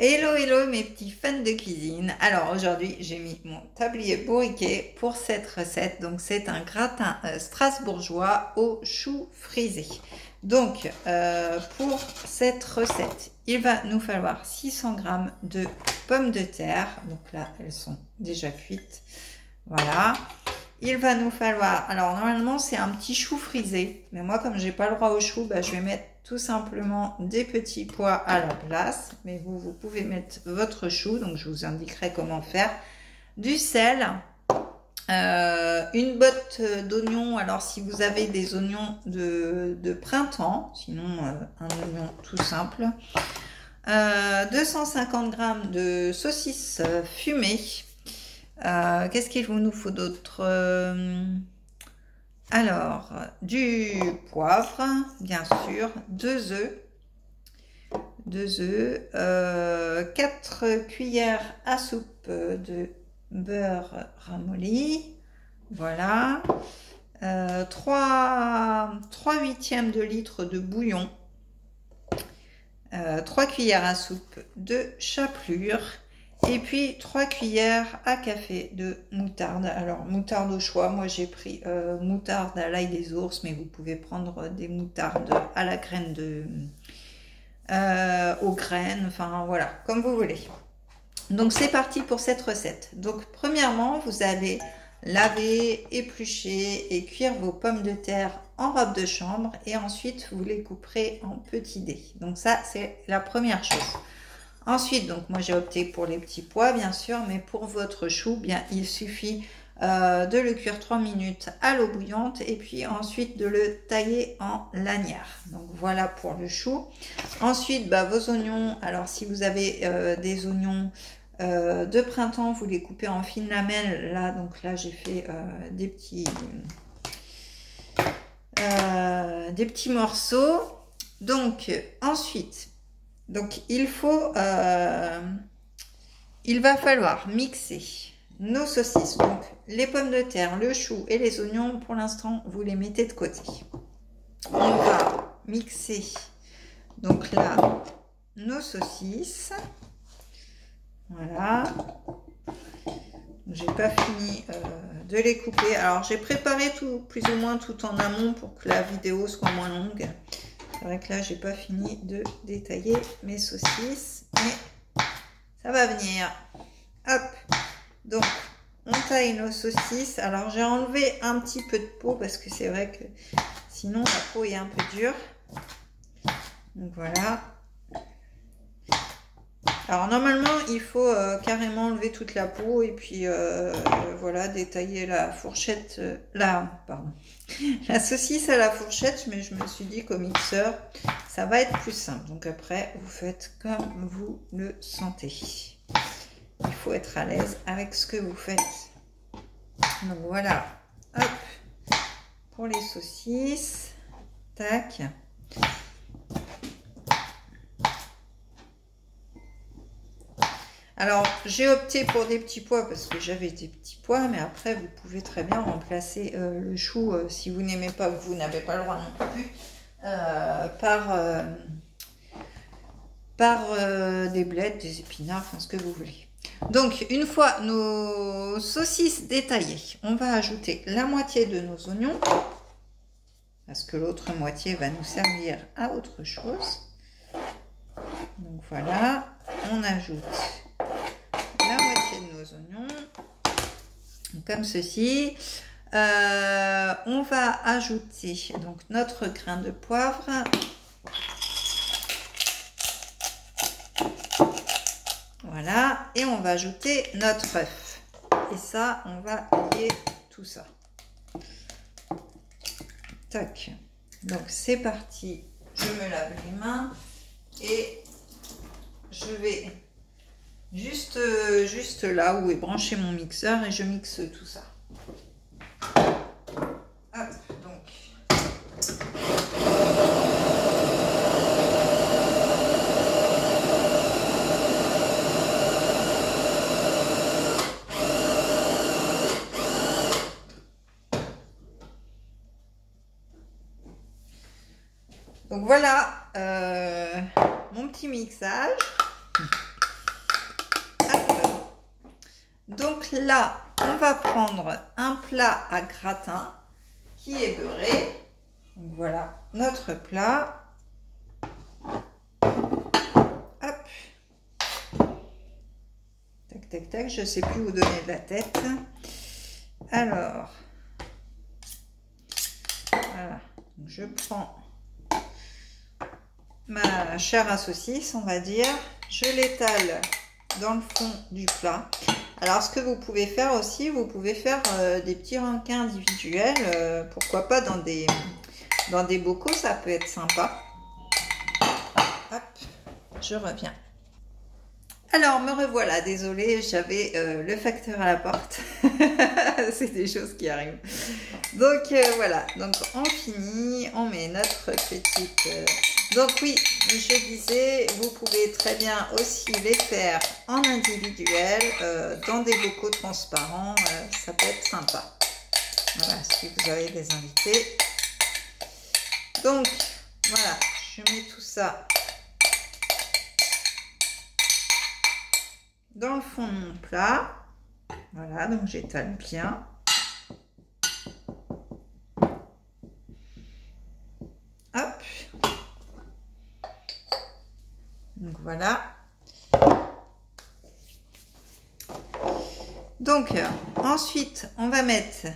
Hello, hello mes petits fans de cuisine. Alors aujourd'hui, j'ai mis mon tablier bourriquet pour cette recette. Donc c'est un gratin strasbourgeois au chou frisé. Donc pour cette recette, il va nous falloir 600 g de pommes de terre. Donc là, elles sont déjà cuites. Voilà. Il va nous falloir, alors normalement c'est un petit chou frisé, mais moi comme j'ai pas le droit au chou, bah, je vais mettre tout simplement des petits pois à la place, mais vous pouvez mettre votre chou, donc je vous indiquerai comment faire. Du sel, une botte d'oignons, alors si vous avez des oignons de printemps, sinon un oignon tout simple. 250 g de saucisses fumées. Qu'est-ce qu'il nous faut d'autre? Alors, du poivre, bien sûr, 2 œufs, 4 cuillères à soupe de beurre ramolli, voilà, 3 huitièmes de litre de bouillon, 3 cuillères à soupe de chapelure, et puis 3 cuillères à café de moutarde. Alors moutarde au choix, moi j'ai pris moutarde à l'ail des ours, mais vous pouvez prendre des moutardes à la graine aux graines, enfin voilà, comme vous voulez. Donc c'est parti pour cette recette. Donc premièrement, vous allez laver, éplucher et cuire vos pommes de terre en robe de chambre, et ensuite vous les couperez en petits dés. Donc ça c'est la première chose. Ensuite, donc moi j'ai opté pour les petits pois bien sûr, mais pour votre chou, bien il suffit de le cuire 3 minutes à l'eau bouillante et puis ensuite de le tailler en lanières. Donc voilà pour le chou. Ensuite, bah, vos oignons, alors si vous avez des oignons de printemps, vous les coupez en fines lamelles. Là, donc là j'ai fait des petits morceaux. Donc ensuite, donc il va falloir mixer nos saucisses, donc les pommes de terre, le chou et les oignons. Pour l'instant, vous les mettez de côté. On va mixer donc là nos saucisses. Voilà. J'ai pas fini de les couper. Alors j'ai préparé tout plus ou moins tout en amont pour que la vidéo soit moins longue. C'est vrai que là, j'ai pas fini de détailler mes saucisses, mais ça va venir. Hop, donc on taille nos saucisses. Alors j'ai enlevé un petit peu de peau parce que c'est vrai que sinon la peau est un peu dure. Donc voilà. Alors normalement, il faut carrément enlever toute la peau et puis voilà, détailler la fourchette, la saucisse à la fourchette, mais je me suis dit qu'au mixeur, ça va être plus simple. Donc après, vous faites comme vous le sentez. Il faut être à l'aise avec ce que vous faites. Donc voilà, hop, pour les saucisses, tac. Alors, j'ai opté pour des petits pois parce que j'avais des petits pois, mais après, vous pouvez très bien remplacer le chou, si vous n'aimez pas, vous n'avez pas le droit non plus, par des blettes, des épinards, enfin ce que vous voulez. Donc, une fois nos saucisses détaillées, on va ajouter la moitié de nos oignons, parce que l'autre moitié va nous servir à autre chose. Donc voilà, on ajoute la moitié de nos oignons, comme ceci. On va ajouter donc notre grain de poivre. Voilà, et on va ajouter notre œuf. Et ça, on va lier tout ça. Tac. Donc c'est parti. Je me lave les mains et je vais juste là où est branché mon mixeur et je mixe tout ça. Hop, donc. Donc voilà mon petit mixage. Donc là, on va prendre un plat à gratin qui est beurré. Donc voilà notre plat. Hop. Tac, tac, tac. Je ne sais plus où donner de la tête. Alors, voilà. Donc, je prends ma chair à saucisse, on va dire. Je l'étale dans le fond du plat. Alors, ce que vous pouvez faire aussi, vous pouvez faire des petits ramequins individuels. Pourquoi pas dans des bocaux, ça peut être sympa. Hop, je reviens. Alors, me revoilà. Désolée, j'avais le facteur à la porte. C'est des choses qui arrivent. Donc, voilà. Donc, on finit. On met notre petite... Donc, oui, je disais, vous pouvez très bien aussi les faire en individuel, dans des bocaux transparents. Ça peut être sympa. Voilà, si vous avez des invités. Donc, voilà. Je mets tout ça dans le fond de mon plat. Voilà, donc j'étale bien. Hop. Donc voilà. Donc ensuite, on va mettre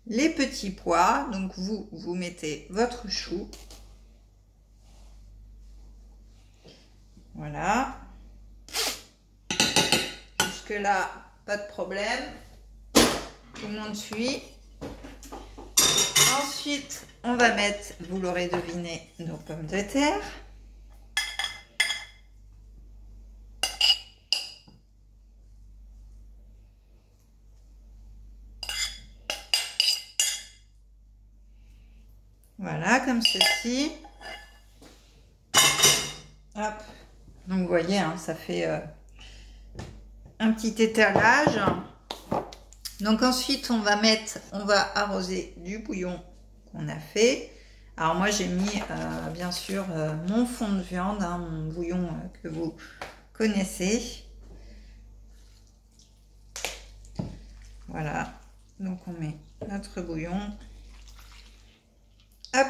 les petits pois. Donc vous mettez votre chou. Voilà. Jusque-là, pas de problème. Tout le monde suit. Ensuite, on va mettre, vous l'aurez deviné, nos pommes de terre. Voilà, comme ceci. Hop. Donc, vous voyez, hein, ça fait un petit étalage. Donc, ensuite, on va arroser du bouillon qu'on a fait. Alors, moi, j'ai mis, bien sûr, mon fond de viande, hein, mon bouillon que vous connaissez. Voilà. Donc, on met notre bouillon. Hop.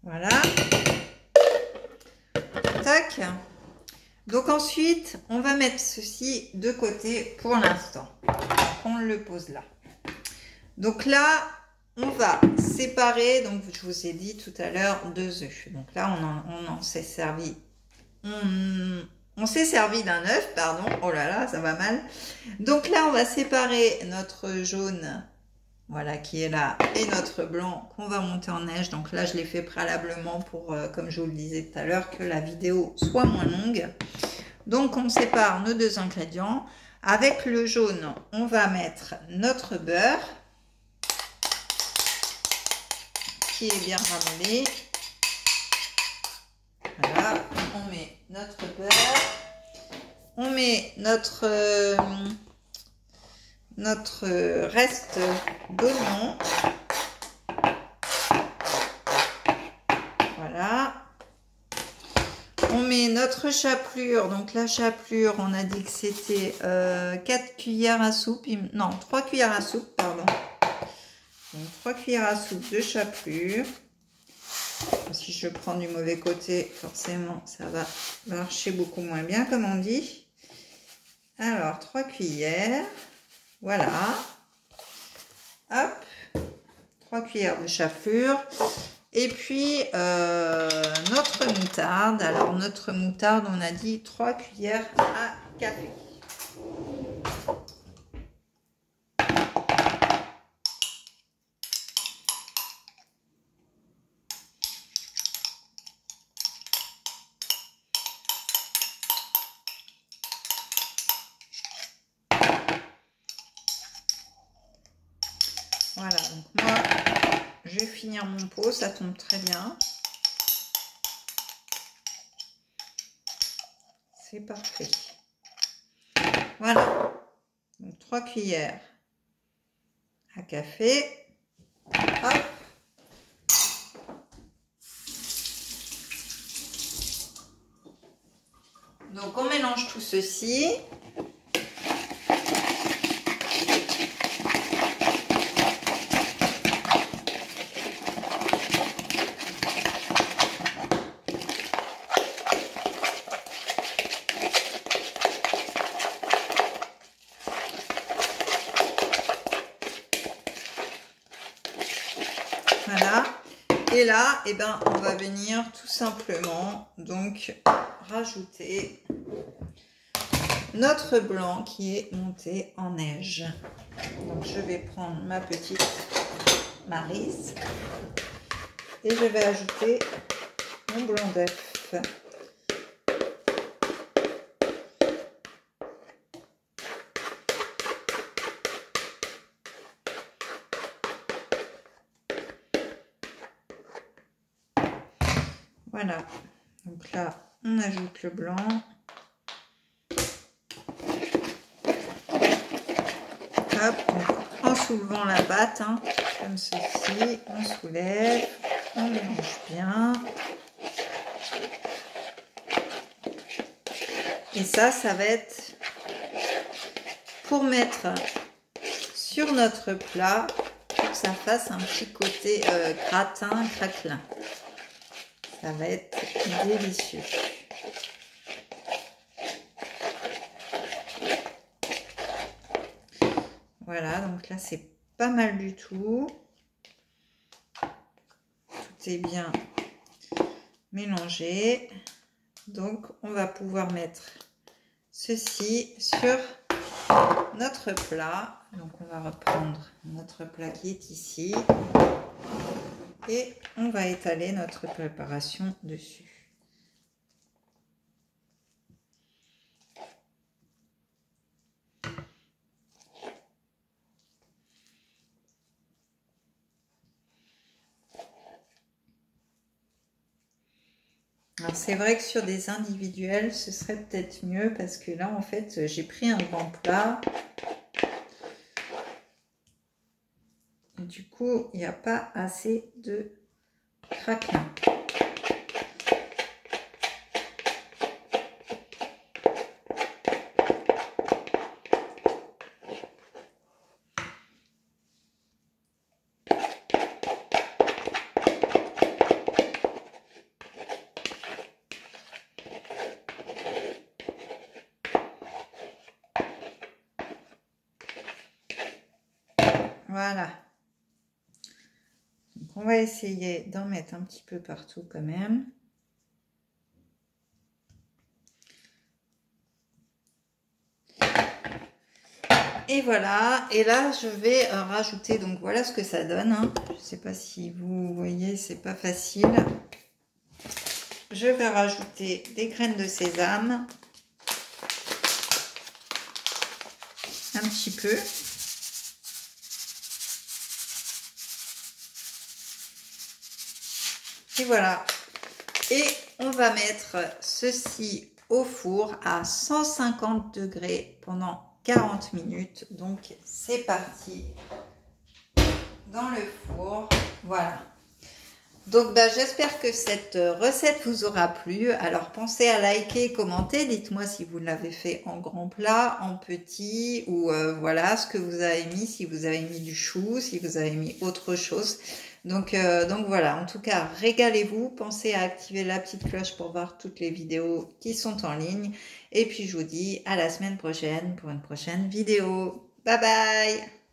Voilà. Tac. Donc ensuite, on va mettre ceci de côté pour l'instant. On le pose là. Donc là, on va séparer, donc je vous ai dit tout à l'heure, 2 œufs. Donc là, on s'est servi. On s'est servi d'un œuf, pardon. Oh là là, ça va mal. Donc là, on va séparer notre jaune, voilà, qui est là, et notre blanc qu'on va monter en neige. Donc là, je l'ai fait préalablement pour, comme je vous le disais tout à l'heure, que la vidéo soit moins longue. Donc, on sépare nos 2 ingrédients. Avec le jaune, on va mettre notre beurre, qui est bien ramolli. Voilà, on met notre beurre. On met notre reste d'oignon. Voilà. On met notre chapelure. Donc la chapelure, on a dit que c'était 4 cuillères à soupe. Non, 3 cuillères à soupe, pardon. Donc 3 cuillères à soupe de chapelure. Si je prends du mauvais côté, forcément, ça va marcher beaucoup moins bien, comme on dit. Alors, 3 cuillères. Voilà. Hop. 3 cuillères de chapelure. Et puis, notre moutarde. Alors, notre moutarde, on a dit 3 cuillères à café. Voilà, donc moi, je vais finir mon pot, ça tombe très bien. c'est parfait. Voilà. Donc 3 cuillères à café. Hop. Donc on mélange tout ceci. Voilà. Et là, eh ben, on va venir tout simplement donc rajouter notre blanc qui est monté en neige. Donc je vais prendre ma petite Maryse et je vais ajouter mon blanc d'œuf. Voilà, donc là on ajoute le blanc. Hop, donc en soulevant la batte, hein, comme ceci, on soulève, on mélange bien. Et ça va être pour mettre sur notre plat, pour que ça fasse un petit côté gratin, craquelin. Ça va être délicieux. Voilà, donc là c'est pas mal du tout. Tout est bien mélangé. Donc on va pouvoir mettre ceci sur notre plat. Donc on va reprendre notre plat qui est ici. Et on va étaler notre préparation dessus. Alors c'est vrai que sur des individuels, ce serait peut-être mieux parce que là en fait j'ai pris un grand plat. Et du coup, il n'y a pas assez de craquelin. Voilà. Donc on va essayer d'en mettre un petit peu partout quand même. Et voilà. Et là, je vais rajouter, donc voilà ce que ça donne. Hein. Je ne sais pas si vous voyez, c'est pas facile. Je vais rajouter des graines de sésame. Un petit peu. Et voilà. Et on va mettre ceci au four à 150 degrés pendant 40 minutes. Donc c'est parti dans le four. Voilà. Donc j'espère que cette recette vous aura plu. Alors pensez à liker, commenter. Dites-moi si vous l'avez fait en grand plat, en petit, ou voilà ce que vous avez mis, si vous avez mis du chou, si vous avez mis autre chose. Donc voilà, en tout cas, régalez-vous. Pensez à activer la petite cloche pour voir toutes les vidéos qui sont en ligne. Et puis je vous dis à la semaine prochaine pour une prochaine vidéo. Bye bye!